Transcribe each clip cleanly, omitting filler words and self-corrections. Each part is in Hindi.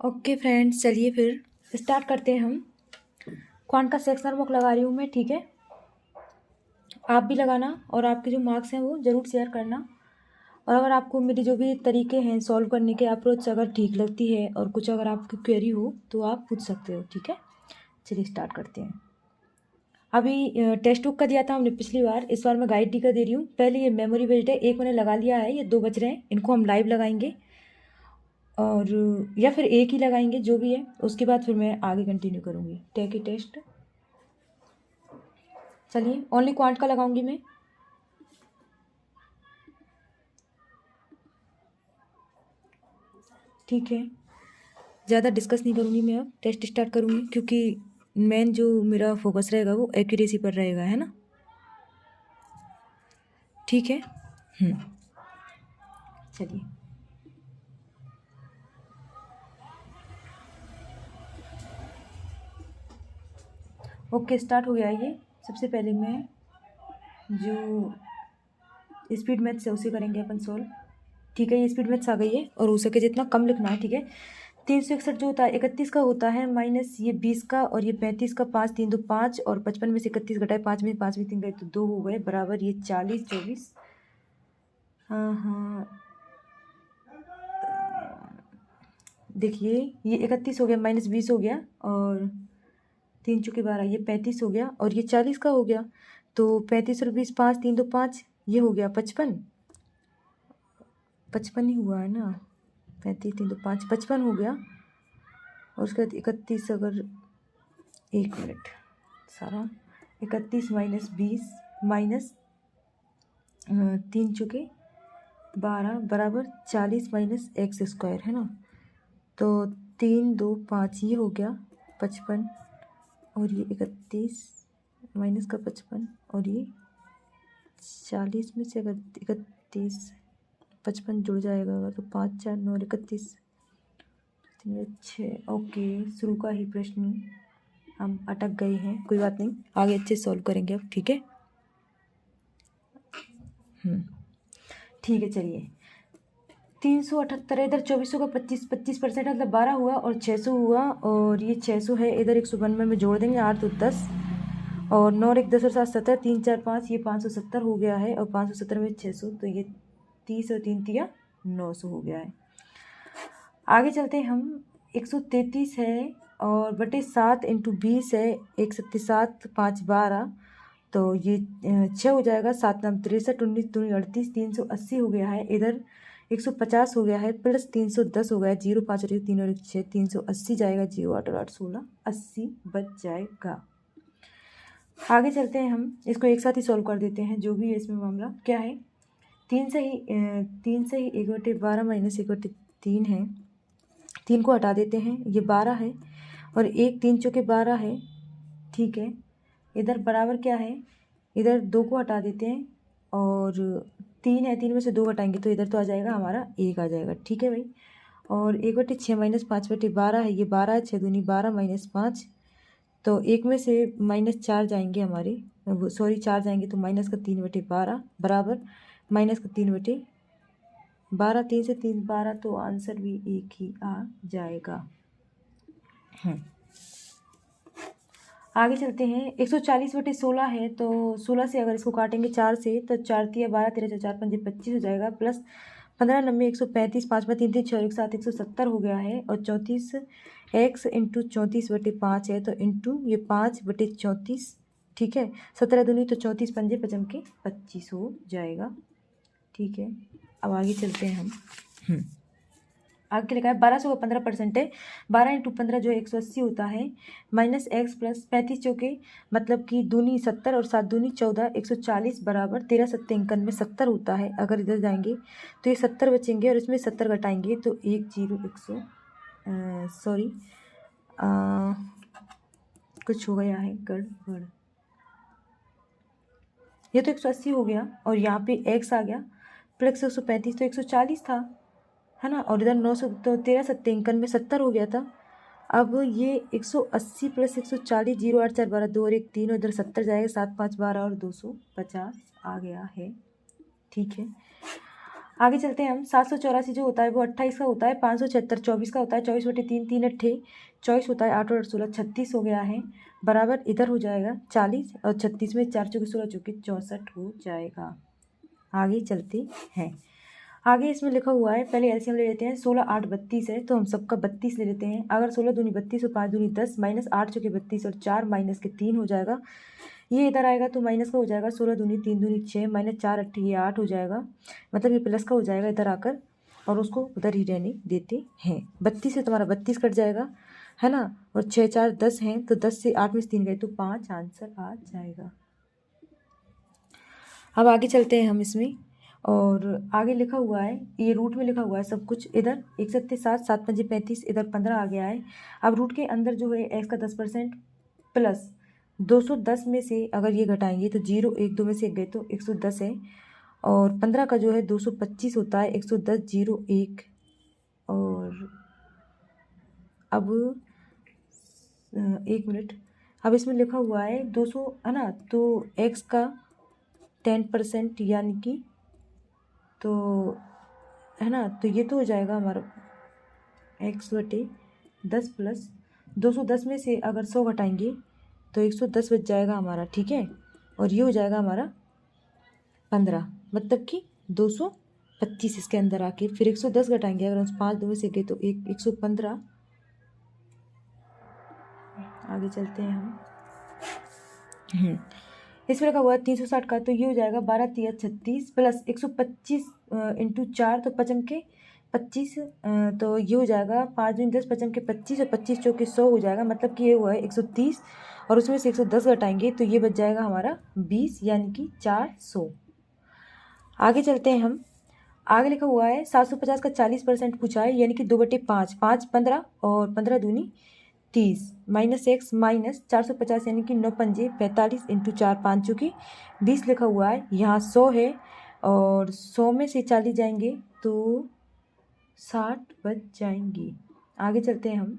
ओके फ्रेंड्स, चलिए फिर स्टार्ट करते हैं हम। क्वांट का सेक्शनल वर्क लगा रही हूँ मैं, ठीक है। आप भी लगाना और आपके जो मार्क्स हैं वो ज़रूर शेयर करना। और अगर आपको मेरे जो भी तरीके हैं सॉल्व करने के अप्रोच अगर ठीक लगती है और कुछ अगर आपकी क्वेरी हो तो आप पूछ सकते हो, ठीक है। चलिए स्टार्ट करते हैं। अभी टेक्स्ट बुक का दिया था हमने पिछली बार, इस बार मैं गाइड डी का दे रही हूँ। पहले ये मेमोरी बेस्ड है, एक मैंने लगा लिया है, ये 2 बच रहे हैं, इनको हम लाइव लगाएंगे और या फिर एक ही लगाएंगे, जो भी है। उसके बाद फिर मैं आगे कंटिन्यू करूँगी टेक ई टेस्ट। चलिए ओनली क्वांट का लगाऊंगी मैं। ठीक है, ज़्यादा डिस्कस नहीं करूँगी मैं, अब टेस्ट स्टार्ट करूँगी क्योंकि मेन जो मेरा फोकस रहेगा वो एक्यूरेसी पर रहेगा, है ना। ठीक है। चलिए ओके, स्टार्ट हो गया ये। सबसे पहले मैं जो स्पीड मैथ्स है उसे करेंगे अपन सोल्व। ठीक है, ये स्पीड मैथ्स आ गई है और हो सके जितना कम लिखना है, ठीक है। 361 जो होता है 31 का होता है, माइनस ये 20 का और ये 35 का, 5 3 2 5 और 55 में से 31 घटाए 5 में 5 में 3 गए तो 2 हो गए, बराबर ये 40 24। हाँ हाँ, देखिए ये 31 हो गया, माइनस 20 हो गया और 3 चुके 12, ये 35 हो गया और ये 40 का हो गया। तो 35 और 20, 5 3 2 5, ये हो गया 55। 55 ही हुआ है ना, 35 3 2 5, 55 हो गया। और उसके बाद 31, अगर 1 मिनट, सारा 31 माइनस 20 माइनस 3 चुके 12 बराबर 40 माइनस एक्स स्क्वायर, है ना। तो 3 2 5 ये हो गया 55 और ये 31 माइनस का 55 और ये 40 में से अगर 31 55 जुड़ जाएगा तो 5 4 9 31 6। ओके, शुरू का ही प्रश्न हम अटक गए हैं, कोई बात नहीं, आगे अच्छे सॉल्व करेंगे अब, ठीक है। ठीक है, चलिए 378 इधर 2400 का 25% मतलब 12 हुआ और 600 हुआ और ये 600 है इधर 192 में जोड़ देंगे, 8 तो 10 और 9 1 10 और 7 17, 3 4 5, ये 570 हो गया है और 570 में 600 तो ये 30 और 3 तिया 900 हो गया है। आगे चलते हैं हम। 133 है और बटे 7 इंटू 20 है, 177 5 12, तो ये 6 हो जाएगा, 7 9 63 19 2 38, 380 हो गया है इधर, 150 हो गया है प्लस 310 हो गया है, 0 5 और 1 3 और 1 6, 380 जाएगा, 0 8 और 8 16, 80 बच जाएगा। आगे चलते हैं हम, इसको एक साथ ही सॉल्व कर देते हैं, जो भी है इसमें मामला क्या है। 3 से ही 1/12 माइनस 1/3 है, 3 को हटा देते हैं, ये 12 है और 1 3 चौके 12 है, ठीक है। इधर बराबर क्या है, इधर 2 को हटा देते हैं और 3 है, 3 में से 2 घटाएंगे तो इधर तो आ जाएगा हमारा 1 आ जाएगा, ठीक है भाई। और 1/6 माइनस 5/12 है, ये 12 है, 6 दूनी 12 माइनस 5, तो 1 में से -4 जाएंगे हमारे, सॉरी 4 जाएंगे तो माइनस का 3/12 बराबर माइनस का 3/12, 3 से 3 12, तो आंसर भी एक ही आ जाएगा। आगे चलते हैं। 140/16 है तो 16 से अगर इसको काटेंगे 4 से तो 4 तिया 12 13 4 5 25 हो जाएगा, प्लस 15 90 135, 5 5 3 3 6 1 7 170 हो गया है और 34 x इंटू 34/5 है तो इंटू ये 5/34, ठीक है। 17 दूनी तो 34 पंजे 55 के 25 हो जाएगा, ठीक है। अब आगे चलते हैं हम। आगे लिखा है 1200 का 15% है, 12 इंटू 15 जो है 180 होता है, माइनस एक्स प्लस 35 चौके मतलब कि दूनी 70 और 7 दूनी 14, 140 बराबर 13 सत्ते इंकन में 70 होता है। अगर इधर जाएंगे तो ये 70 बचेंगे और इसमें 70 घटाएंगे तो 1 सॉरी कुछ हो गया है गड़बड़, ये तो 180 हो गया और यहाँ पे एक्स आ गया प्लस 135 तो 140 था, है ना। और इधर 900 तो 13 सत्ते इंकन में 70 हो गया था। अब ये 180 प्लस 140, 0 8 4 12 2 और 1 3 और इधर 70 जाएगा, 7 5 12 और 250 आ गया है, ठीक है। आगे चलते हैं हम। 784 जो होता है वो 28 का होता है, 576 24 का होता है, 24/3 3 अट्ठे 24 होता है, 8 और 8 16 36 हो गया है, बराबर इधर हो जाएगा 40 और 36 में 4 चौके 16 चौके 64 हो जाएगा। आगे चलते हैं। आगे इसमें लिखा हुआ है, पहले एलसीएम ले लेते हैं। 16 8 32 है तो हम सबका 32 ले लेते हैं। अगर 16 दूनी 32 और 5 दूनी 10 माइनस 8 चौके 32 और 4 माइनस के 3 हो जाएगा। ये इधर आएगा तो माइनस का हो जाएगा। 16 दूनी 3 दूनी 6 माइनस 4 अट्ठे ये 8 हो जाएगा, मतलब ये प्लस का हो जाएगा इधर आकर, और उसको उधर ही रहने देते हैं। 32 से तुम्हारा 32 कट जाएगा, है ना, और 6 4 10 हैं तो 10 से 8 में से 3 गए तो 5 आंसर आ जाएगा। अब आगे चलते हैं हम इसमें, और आगे लिखा हुआ है, ये रूट में लिखा हुआ है सब कुछ। इधर 1 7 7 7 5 35, इधर 15 आ गया है। अब रूट के अंदर जो है x का 10% प्लस 210 में से अगर ये घटाएंगे तो 0 1 2 में से 1 गए तो 110 है, और 15 का जो है 225 होता है, 110 0 1, और अब 1 मिनट। अब इसमें लिखा हुआ है 200 है ना, तो x का 10% यानी कि, तो है ना, तो ये तो हो जाएगा हमारा x/10 प्लस 210 में से अगर 100 घटाएंगे तो 110 बच जाएगा हमारा, ठीक है, और ये हो जाएगा हमारा 15, मतलब कि 225 इसके अंदर आके फिर 110 घटाएंगे, अगर हम 5 2 में से गए तो 115। आगे चलते हैं हम। इसमें रखा हुआ है 360 का, तो ये हो जाएगा 12 3 36 प्लस 125 इंटू 4 तो 5 के 25, तो ये हो जाएगा 5 दूनी 10 5 के 25 और 25 चौके 100 हो जाएगा, मतलब कि ये हुआ है 130, और उसमें से 110 घटाएंगे तो ये बच जाएगा हमारा 20 यानी कि 400। आगे चलते हैं हम। आगे लिखा हुआ है 750 का 40% पूछा है, यानी कि 2/5 5 15 और 15 दूनी 30 माइनस x माइनस 450 यानी कि 9 पंजे 45 इंटू 4 5 चौके 20 लिखा हुआ है। यहाँ 100 है और 100 में से 40 जाएंगे तो 60 बच जाएंगे। आगे चलते हैं हम।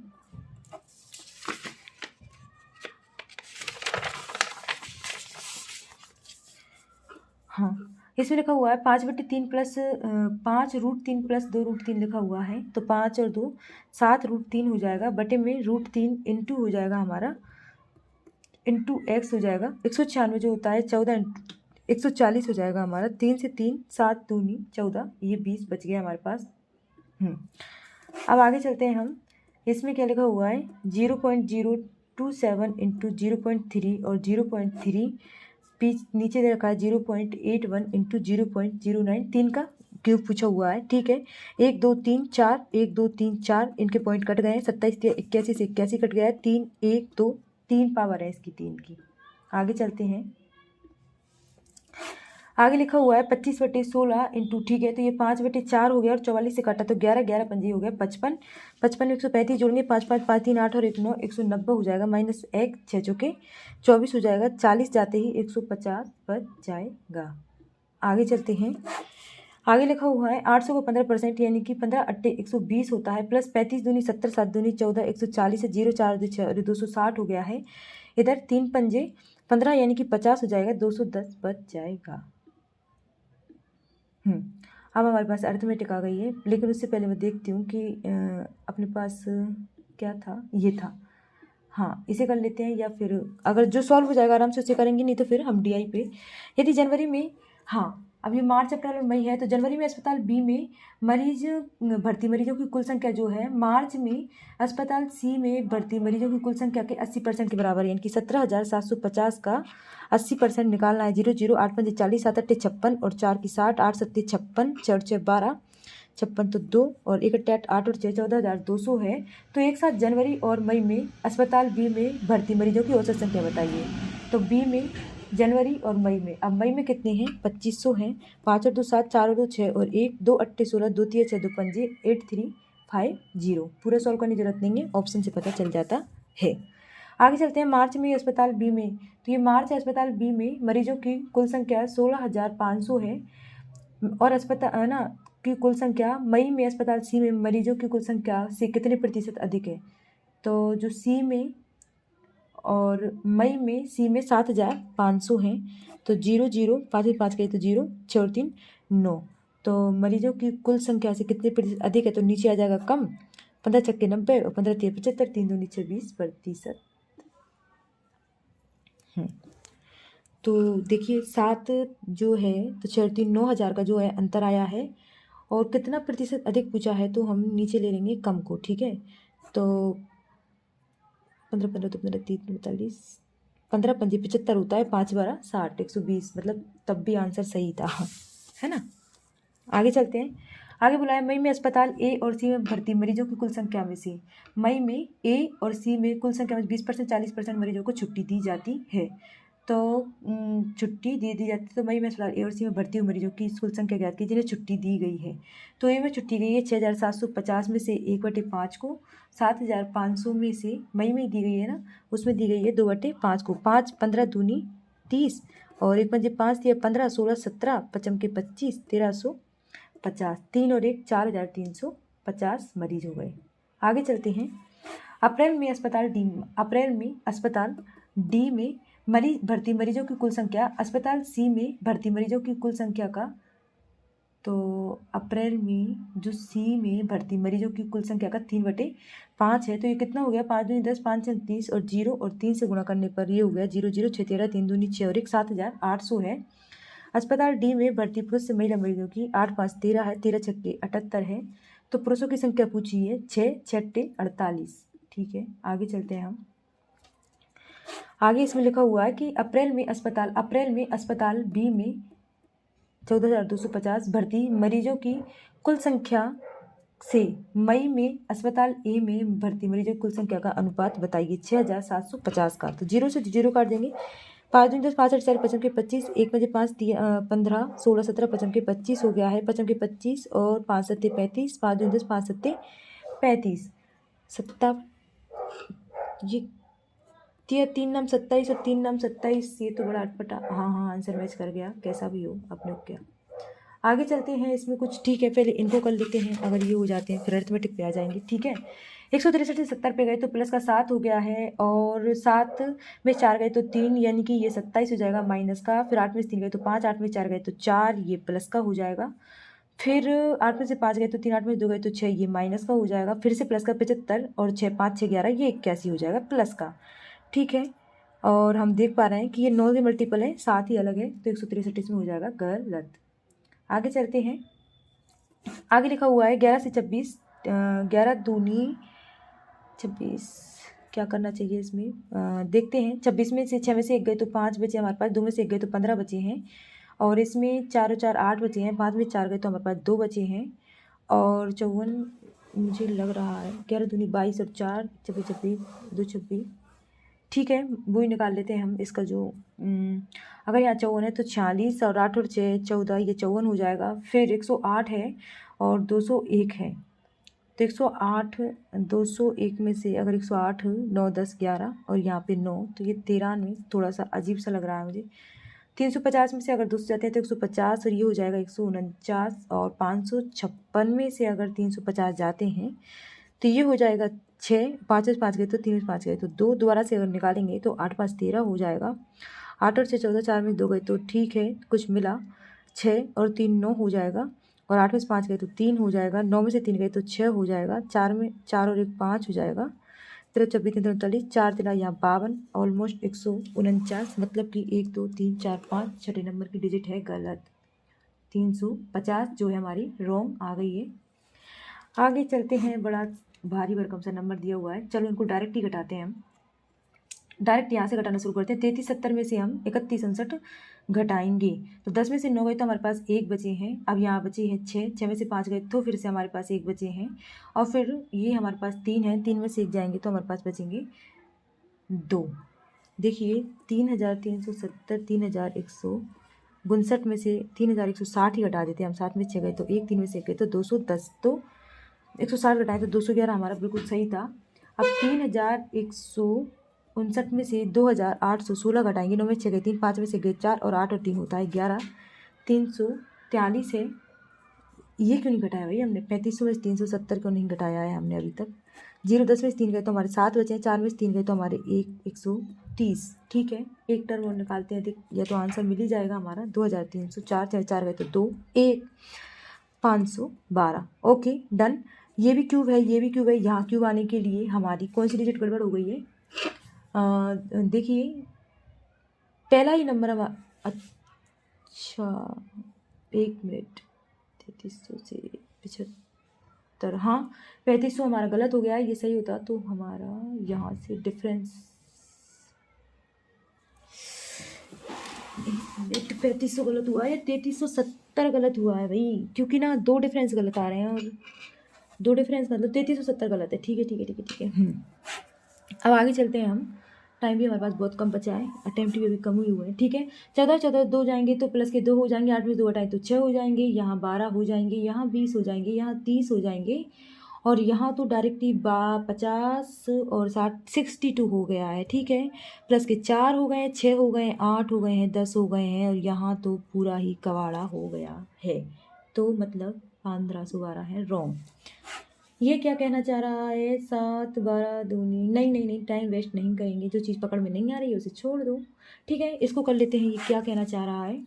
हाँ, इसमें लिखा हुआ है 5/3 प्लस 5√3 प्लस 2√3 लिखा हुआ है, तो 5 और 2 7√3 हो जाएगा, बटे में √3 इंटू हो जाएगा हमारा, इंटू x हो जाएगा 196 जो होता है 14 140 हो जाएगा हमारा। 3 से 3 7 दूनी 14, ये 20 बच गया हमारे पास। अब आगे चलते हैं हम। इसमें क्या लिखा हुआ है 0.027 इंटू 0.3 और 0.3 नीचे दे रखा है 0.81 इंटू 0.09, 3 का क्यूब पूछा हुआ है, ठीक है। 1 2 3 4 1 2 3 4 इनके पॉइंट कट गए हैं, 27 81 से 81 कट गया है, 3 1 2 3 पावर है इसकी 3 की। आगे चलते हैं। आगे लिखा हुआ है 25/16 इंटू, ठीक है, तो ये 5/4 हो गया और 44 से काटा तो 11 11 पंजे हो गया 55 55 में 135 जोड़ेंगे 5 5 5 3 8 और 1 9 190 हो जाएगा, माइनस 1 6 चौके 24 हो जाएगा, 40 जाते ही 150 बच जाएगा। आगे चलते हैं। आगे लिखा हुआ है 800 को 15% यानी कि 15 अट्ठे 120 होता है, प्लस 35 दूनी 70 7 दूनी 14 140 है, 0 4 2 6 260 हो गया है। इधर 3 पंजे 15 यानी कि 50 हो जाएगा, 210 बच जाएगा। अब हमारे पास अर्थमेटिक आ गई है, लेकिन उससे पहले मैं देखती हूँ कि अपने पास क्या था, ये था। हाँ, इसे कर लेते हैं, या फिर अगर जो सॉल्व हो जाएगा आराम से उसे करेंगे, नहीं तो फिर हम DI पे। यदि जनवरी में, हाँ अब ये मार्च अप्रैल और मई है, तो जनवरी में अस्पताल B में भर्ती मरीजों की कुल संख्या जो है मार्च में अस्पताल C में भर्ती मरीजों की कुल संख्या के 80% के बराबर है, यानी कि 17,750 का 80% निकालना है। 0 0 8 5 40 7 8 56 और 4 की 60 8 7 56 4 6 12 56 तो 2 और 1 8 8 और 6 14,200 है। तो एक साथ जनवरी और मई में अस्पताल B में भर्ती मरीजों की औसत संख्या बताइए। तो B में जनवरी और मई में, अब मई में कितने हैं 2500 हैं, 5 और 2 7 4 और 2 6 और 1 2 अट्ठे 16 2 3 6 2 पंजे 8350। पूरा सॉल्व करने की जरूरत नहीं है, ऑप्शन से पता चल जाता है। आगे चलते हैं। मार्च में अस्पताल B में, तो ये मार्च अस्पताल B में मरीजों की कुल संख्या 16,500 है, और अस्पताल ना की कुल संख्या मई में अस्पताल C में मरीजों की कुल संख्या से कितने प्रतिशत अधिक है। तो जो C में और मई में C में 7,500 हैं, तो 0 0 5 5 गए तो 0 6 और 3 9, तो मरीजों की कुल संख्या से कितने प्रतिशत अधिक है, तो नीचे आ जाएगा कम, 15 छक्के 90 और 15 तिया 75, 3 दूनी 26%। तो देखिए 7 जो है तो 9,000 का जो है अंतर आया है, और कितना प्रतिशत अधिक पूछा है तो हम नीचे ले लेंगे कम को, ठीक है। तो 15 15 तो 15 3 45, 15 पंजे 75 होता है, 5 12 60, 120, मतलब तब भी आंसर सही था, है ना। आगे चलते हैं। आगे बोला है मई में अस्पताल ए और सी में भर्ती मरीजों की कुल संख्या में से मई में ए और सी में कुल संख्या में 20% 40% मरीजों को छुट्टी दी जाती है। तो छुट्टी दी जाती है, तो मई में अस्पताल ए और सी में भर्ती हुए मरीजों की कुल संख्या ज्ञात की जिन्हें छुट्टी दी गई है। तो ए में छुट्टी गई है 6,750 में से 1/5 को, 7,500 में से मई में दी गई है ना, उसमें दी गई है 2/5 को। 5 15 दूनी 30 और 1 पंजे 5 दिया 15, 16 17, 5 के 25, 1350, 3 और 1 4,350 मरीज हो गए। आगे चलते हैं। अप्रैल में अस्पताल डी में भर्ती मरीजों की कुल संख्या अस्पताल सी में भर्ती मरीजों की कुल संख्या का, तो अप्रैल में जो सी में भर्ती मरीजों की कुल संख्या का 3/5 है, तो ये कितना हो गया, 5 दूनी 10, 5 छक 30 और 0 और 3 से गुणा करने पर ये हो गया 0 0 6 13, 3 दूनी 6 और 1 7,800 है। अस्पताल डी में भर्ती पुरुष से महिला मरीजों की 8 5 13 है, 13 छक्के 78 है। तो पुरुषों की संख्या पूछी है 6 6 48, ठीक है। आगे चलते हैं हम। आगे इसमें लिखा हुआ है कि अप्रैल में अस्पताल बी में 14,250 भर्ती मरीजों की कुल संख्या से मई में अस्पताल ए में भर्ती मरीजों की कुल संख्या का अनुपात बताइए 6,750 का। तो 0 से 0 काट देंगे, 5 दूनी 10, 5 8 4 5 के 25, 1 बजे 5 15 16 17, 5 के 25 हो गया है, 5 के 25 और 5 7 35, 5 दूनी 10, 5 7 35, 7 ये 3 नाम 27 और 3 नाम 27, ये तो बड़ा अटपटा, हाँ आंसर मैच कर गया, कैसा भी हो अपने को क्या। आगे चलते हैं, इसमें कुछ ठीक है, पहले इनको कर लेते हैं, अगर ये हो जाते हैं फिर अरिथमेटिक पे आ जाएंगे, ठीक है। 163 से 70 पे गए तो प्लस का 7 हो गया है, और 7 में 4 गए तो 3, यानी कि ये 27 हो जाएगा माइनस का। फिर 8 में 3 गए तो 5, 8 में 4 गए तो 4, ये प्लस का हो जाएगा। फिर 8 में से 5 गए तो 3, 8 में 2 गए तो 6, ये माइनस का हो जाएगा। फिर से प्लस का 75 और 6 5 6 11, ये 81 हो जाएगा प्लस का, ठीक है। और हम देख पा रहे हैं कि ये 9 के मल्टीपल है, 7 ही अलग है, तो 163 इसमें हो जाएगा गलत। आगे चलते हैं। आगे लिखा हुआ है 11 से 26, 11 दूनी 26, क्या करना चाहिए इसमें, देखते हैं। 26 में से 6 में से 1 गए तो 5 बचे हमारे पास, 2 में से 1 गए तो 15 बचे हैं, और इसमें 4 और 4 8 बचे हैं, 5 में 4 गए तो हमारे पास 2 बचे हैं, और 54 मुझे लग रहा है 11 दूनी 22 और 4 26 26 2 26, ठीक है, वो ही निकाल लेते हैं हम इसका जो अगर यहाँ 54 है तो 46 और 8 और 6 14, ये 54 हो जाएगा। फिर 108 है और 201 है, तो 108 201 में से अगर 108 9 10 11 और यहाँ पे 9, तो ये 13 में थोड़ा सा अजीब सा लग रहा है मुझे। 350 में से अगर 2 जाते हैं तो 150 और ये हो जाएगा 149, और 556 में से अगर 350 जाते हैं तो ये हो जाएगा 6, 5 में 5 गए तो 3 में 5 गए तो 2, दोबारा से अगर निकालेंगे तो 8 5 13 हो जाएगा। 8 और 6 14, 4 में 2 गए तो ठीक है, कुछ मिला, 6 और 3 9 हो जाएगा, और 8 में से 5 गए तो 3 हो जाएगा, 9 में से 3 गए तो 6 हो जाएगा, 4 में 4 और 1 5 हो जाएगा, 13 24 3 39, 4 13 यहाँ 52, ऑलमोस्ट 149, मतलब कि 1 2 3 4 5 छठे नंबर की डिजिट है गलत, 350 जो है हमारी रॉन्ग आ गई है। आगे चलते हैं, बड़ा भारी भरकम सा नंबर दिया हुआ है, चलो इनको डायरेक्ट ही घटाते हैं हम। डायरेक्ट यहाँ से घटाना शुरू करते हैं। 33 70 में से हम 31 59 घटाएंगे, तो 10 में से 9 गए तो हमारे पास 1 बचे हैं, अब यहाँ बचे हैं 6, 6 में से 5 गए तो फिर से हमारे पास 1 बचे हैं, और फिर ये हमारे पास 3 है, 3 में से 1 जाएंगे तो हमारे पास बचेंगे 2। देखिए 3,370 3,159 में से 3,160 ही घटा देते हैं हम, 7 में 6 गए तो 1, 3 में से 1 गए तो 210, तो 160 घटाएं तो 211 हमारा बिल्कुल सही था। अब 3,159 में से 2,816 घटाएंगे, 9 में 6 गए 3, 5 में से गए 4 और 8 और 3 होता है 11, 343 है। ये क्यों नहीं घटाया भाई हमने, 3500 में से 370 क्यों नहीं घटाया है हमने अभी तक। 0 10 में से 3 गए तो हमारे 7 बचे हैं, 4 में से 3 गए तो हमारे 130, ठीक है। एक टर्म और निकालते हैं, या तो आंसर मिल ही जाएगा हमारा 2,304, चाहे 4 गए तो 2 1। 512। Okay done. ये भी क्यूब है, ये भी क्यूब है। यहाँ क्यूब आने के लिए हमारी कौन सी डिजिट गड़बड़ हो गई है? देखिए पहला ही नंबर हम, अच्छा 1 मिनट, 3300 से 75, हाँ 3500 हमारा गलत हो गया है। ये सही होता तो हमारा यहाँ से डिफरेंस 3500 गलत हुआ है या 3370 गलत हुआ है भाई, क्योंकि ना 2 डिफरेंस गलत आ रहे हैं और 2 डिफरेंस मतलब 3370 गलत है। ठीक है ठीक है ठीक है ठीक है। अब आगे चलते हैं हम। टाइम भी हमारे पास बहुत कम बचा है, अटेम्प्ट भी अभी कम ही हुए हैं। ठीक है 14 2 जाएंगे तो प्लस के 2 हो जाएंगे, 8 में 2 हटाएं तो 6 हो जाएंगे, यहाँ 12 हो जाएंगे, यहाँ 20 हो जाएंगे, यहाँ 30 हो जाएंगे और यहाँ तो डायरेक्टली 50 और 62 हो गया है। ठीक है प्लस के 4 हो गए, 6 हो गए, 8 हो गए हैं, 10 हो गए हैं और यहाँ तो पूरा ही कवाड़ा हो गया है। तो मतलब 1512 है रॉन्ग। ये क्या कहना चाह रहा है? 7 12 दूनी, नहीं नहीं नहीं, टाइम वेस्ट नहीं करेंगे। जो चीज़ पकड़ में नहीं आ रही है उसे छोड़ दो। ठीक है इसको कर लेते हैं। ये क्या कहना चाह रहा है?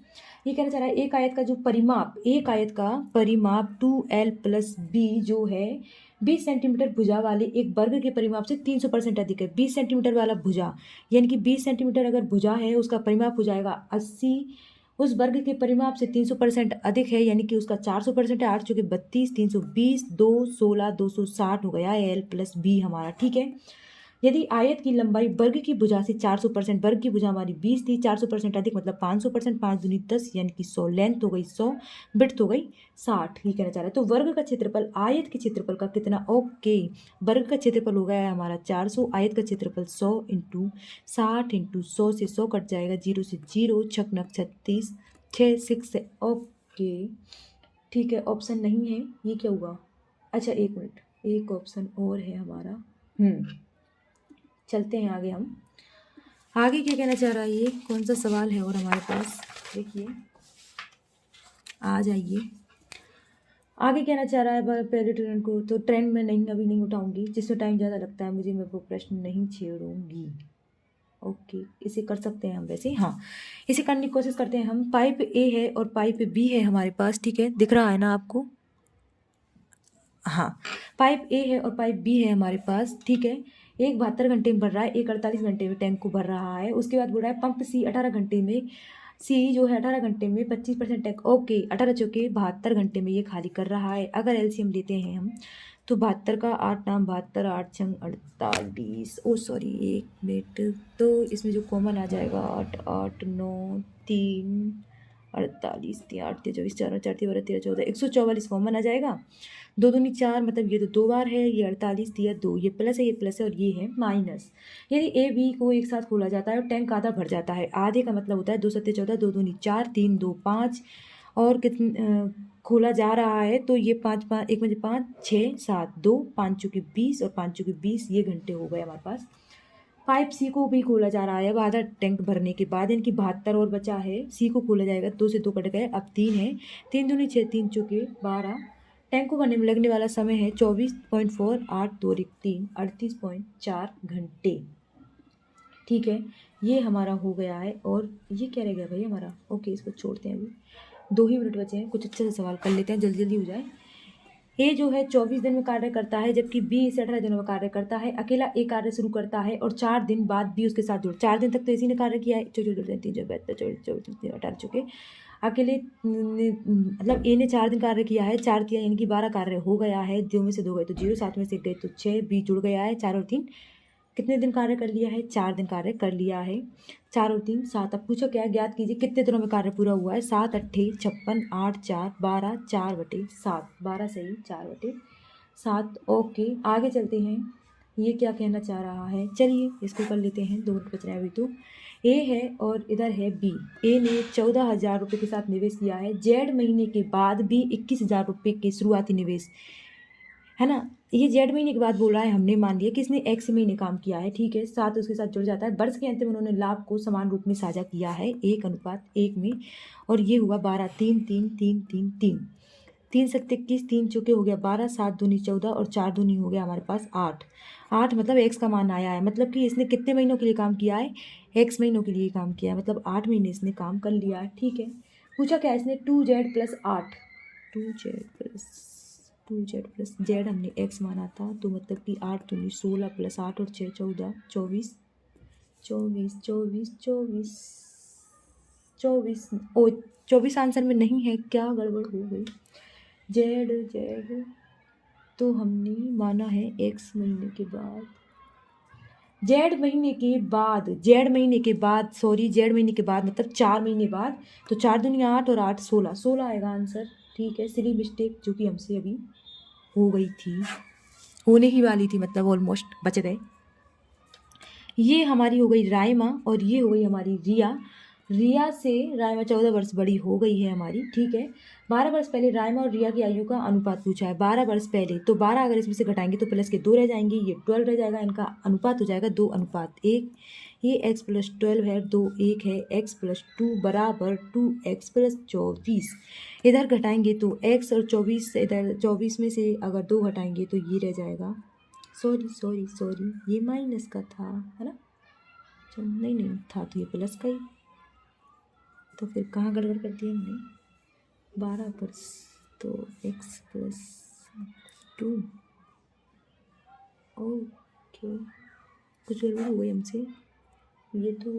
ये कहना चाह रहा है एक आयत का जो परिमाप, एक आयत का परिमाप 2l + b जो है 20 सेंटीमीटर भुजा वाले एक वर्ग के परिमाप से 300% अधिक है। 20 सेंटीमीटर वाला भुजा यानी कि 20 सेंटीमीटर अगर भुजा है उसका परिमाप हो जाएगा 80, उस वर्ग के परिमाप से 300% अधिक है यानी कि उसका 400% है। 8 चौके 32, 320, 2 16 260 हो गया l + b हमारा। ठीक है यदि आयत की लंबाई वर्ग की भुजा से 400%, वर्ग की भुजा हमारी 20 थी, 400% अधिक मतलब 500%, 5 दूनी 10 यानी कि 100, लेंथ हो गई 100, विड्थ हो गई 60। ये कहना चाह रहा है। तो वर्ग का क्षेत्रफल आयत के क्षेत्रफल का कितना? ओके वर्ग का क्षेत्रफल हो गया है हमारा 400, आयत का क्षेत्रफल 100 × 60 × 100 से 100 कट जाएगा, 0 से 0, 6 36, 6 6 से। ओके ठीक है ऑप्शन नहीं है। ये क्या हुआ? अच्छा 1 मिनट, एक ऑप्शन और है हमारा। चलते हैं आगे हम। आगे क्या कहना चाह रहा है? ये कौन सा सवाल है और हमारे पास? देखिए आ जाइए। आगे कहना चाह रहा है पहले ट्रेंड को, तो ट्रेंड में नहीं अभी नहीं उठाऊंगी, जिसमें टाइम ज़्यादा लगता है मुझे, मैं वो प्रश्न नहीं छेड़ूंगी। ओके इसे कर सकते हैं हम वैसे, हाँ इसे करने की कोशिश करते हैं हम। पाइप ए है और पाइप बी है हमारे पास। ठीक है दिख रहा है ना आपको? हाँ पाइप ए है और पाइप बी है हमारे पास। ठीक है एक 72 घंटे में भर रहा है, एक 48 घंटे में टैंक को भर रहा है। उसके बाद बोल रहा है पंप सी 18 घंटे में, सी जो है 18 घंटे में 25% टैंक। ओके 18 चौके 72 घंटे में ये खाली कर रहा है। अगर एलसीएम लेते हैं हम तो 72 का 8 नाम 72, 8 छंग 48, ओ सॉरी 1 मिनट, तो इसमें जो कॉमन आ जाएगा 8 8 9 3 48 3 8 24 4 4 13 13 14, 144 कॉमन आ जाएगा। 2 दूनी 4 मतलब ये तो 2 बार है, ये 48 दिया 2, ये प्लस है, ये प्लस है और ये है माइनस। यदि ए बी को एक साथ खोला जाता है और टैंक आधा भर जाता है, आधे का मतलब होता है 2 7 14, 2 दूनी 4 3 2 5 और कितने खोला जा रहा है तो ये 5 5 1 बजे 5 6 7 2 5 चौके 20 और 5 चौके 20 ये घंटे हो गए हमारे पास। पाइप सी को भी खोला जा रहा है अब आधा टैंक भरने के बाद, यानी कि 72 और बचा है। सी को खोला जाएगा, 2 से 2 कट गए, अब 3 है, 3 दूनी 6 3 चौके 12। टैंक को भरने में लगने वाला समय है 24.4, 8 2 1 3, 38.4 घंटे। ठीक है ये हमारा हो गया है। और ये क्या रह गया भाई हमारा? ओके इसको छोड़ते हैं, अभी 2 ही मिनट बचे हैं, कुछ अच्छे से सवाल कर लेते हैं, जल्दी जल्दी हो जाए। ए जो है 24 दिन में कार्य करता है जबकि बी इसे 18 दिनों में कार्य करता है। अकेला ए कार्य शुरू करता है और 4 दिन बाद बी उसके साथ जुड़, 4 दिन तक तो इसी ने कार्य किया है। 18 चुके अकेले मतलब ए ने 4 दिन कार्य किया है, 4 किया यानी कि 12 कार्य हो गया है। 2 में से 2 गए तो 0, 7 में से 1 गए तो 6, बी जुड़ गया है। 4 और 3 कितने दिन कार्य कर लिया है? 4 दिन कार्य कर लिया है। 4 और 3 7। अब पूछो क्या? ज्ञात कीजिए कितने दिनों में कार्य पूरा हुआ है। 7 8 56, 8 4 12, 4/7, 12 सही 4/7। ओके आगे चलते हैं। ये क्या कहना चाह रहा है? चलिए इसको कर लेते हैं, 2 मिनट बच रहे हैं अभी तो। ए है और इधर है बी। ए ने 14,000 रुपये के साथ निवेश किया है। जेड महीने के बाद बी 21,000 रुपये के शुरुआती निवेश है ना। ये जेड महीने के बाद बोल रहा है, हमने मान लिया कि इसने एक्स महीने काम किया है। ठीक है 7 उसके साथ जुड़ जाता है। वर्ष के अंत में उन्होंने लाभ को समान रूप में साझा किया है 1:1 में और ये हुआ 12 3 3 3 3 3 3 7 21, 3 चौके हो गया 12, 7 दूनी 14 और 4 दूनी हो गया हमारे पास 8। 8 मतलब एक्स का मान आया है, मतलब कि इसने कितने महीनों के लिए काम किया है? एक्स महीनों के लिए काम किया है, मतलब 8 महीने इसने काम कर लिया है। ठीक है पूछा क्या इसने? 2z + 8 2z जेड हमने x माना था, तो मतलब कि 8 दूनी 16 प्लस 8 और 6 14 24 24 24 24 24 ओ 24 आंसर में नहीं है, क्या गड़बड़ हो गई। जेड तो हमने माना है x महीने के बाद, जेड महीने के बाद सॉरी जेड महीने के बाद मतलब 4 महीने बाद, तो 4 दूनी 8 और 8 16 आएगा आंसर। ठीक है, सिली मिस्टेक जो कि हमसे अभी हो गई थी, होने ही वाली थी, मतलब ऑलमोस्ट बच गए। ये हमारी हो गई रायमा और ये हो गई हमारी रिया से रायमा 14 वर्ष बड़ी हो गई है हमारी। ठीक है, 12 वर्ष पहले रायमा और रिया की आयु का अनुपात पूछा है। 12 वर्ष पहले, तो 12 अगर इसमें से घटाएंगे तो प्लस के 2 रह जाएंगे, ये 12 रह जाएगा, इनका अनुपात हो जाएगा 2:1। ये x + 12 है, 2 1 है, x + 2 बराबर 2x + 24। इधर घटाएंगे तो x और 24, इधर 24 में से अगर 2 घटाएंगे तो ये रह जाएगा, सॉरी ये माइनस का था, है ना, नहीं था तो ये प्लस का ही, तो फिर कहाँ गड़बड़ कर दिया हमने। 12 पर तो x + 2, ओके कुछ गड़बड़ हो गई हमसे। ये तो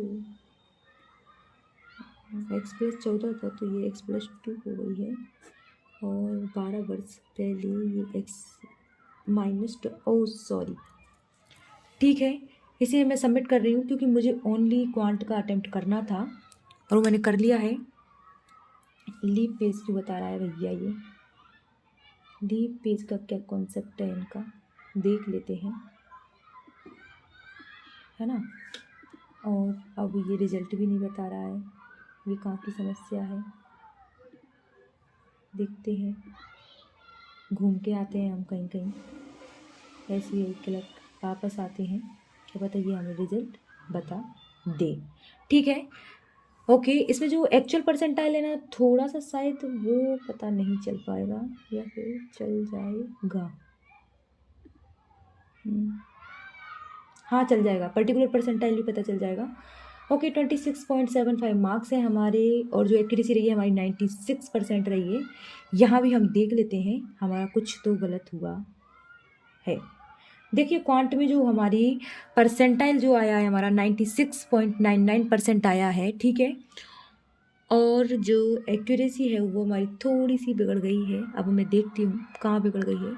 x + 14 था, तो ये x + 2 हो गई है, और 12 वर्ष पहले ये x -2 सॉरी। ठीक है, इसे मैं सबमिट कर रही हूँ क्योंकि मुझे ओनली क्वांट का अटेम्प्ट करना था और वो मैंने कर लिया है। लीप पेज क्यों बता रहा है भैया, ये लीप पेज का क्या कॉन्सेप्ट है इनका, देख लेते हैं, है ना। और अब ये रिजल्ट भी नहीं बता रहा है, ये कहाँ की समस्या है, देखते हैं, घूम के आते हैं हम कहीं ऐसे ही क्लर्क वापस आते हैं, क्या पता ये हमें रिजल्ट बता दे। ठीक है, ओके इसमें जो एक्चुअल परसेंटाइल है ना, थोड़ा सा शायद वो पता नहीं चल पाएगा या फिर चल जाएगा, हाँ चल जाएगा, पर्टिकुलर परसेंटाइल भी पता चल जाएगा। ओके 26.75 मार्क्स है हमारे, और जो एक्यूरेसी रही है हमारी 96% रही है। यहाँ भी हम देख लेते हैं हमारा कुछ तो गलत हुआ है। देखिए क्वांट में जो हमारी परसेंटाइल जो आया है हमारा 96.99% आया है। ठीक है, और जो एक्यूरेसी है वो हमारी थोड़ी सी बिगड़ गई है। अब मैं देखती हूँ कहाँ बिगड़ गई है।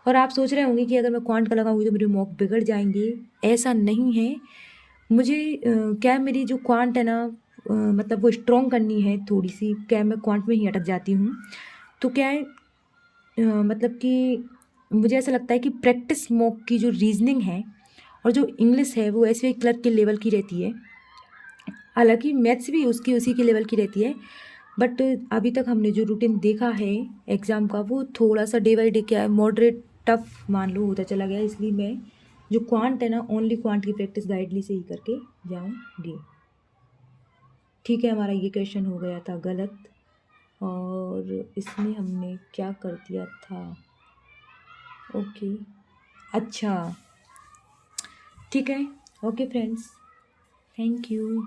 और आप सोच रहे होंगे कि अगर मैं क्वांट का लगाऊंगी तो मेरे मॉक बिगड़ जाएंगे, ऐसा नहीं है। मुझे क्या मेरी जो क्वांट है ना, मतलब वो स्ट्रॉन्ग करनी है थोड़ी सी, क्या मैं क्वांट में ही अटक जाती हूँ। तो क्या है मतलब कि मुझे ऐसा लगता है कि प्रैक्टिस मॉक की जो रीजनिंग है और जो इंग्लिश है वो एसबीआई क्लर्क के लेवल की रहती है, हालांकि मैथ्स भी उसकी उसी के लेवल की रहती है, बट अभी तक हमने जो रूटीन देखा है एग्ज़ाम का वो थोड़ा सा डे बाई डे क्या है मॉडरेट टफ मान लो होता चला गया। इसलिए मैं जो क्वांट है ना ओनली क्वांट की प्रैक्टिस गाइडली से ही करके जाऊंगी। ठीक है, हमारा ये क्वेश्चन हो गया था गलत, और इसमें हमने क्या कर दिया था, ओके अच्छा ठीक है, ओके फ्रेंड्स, थैंक यू।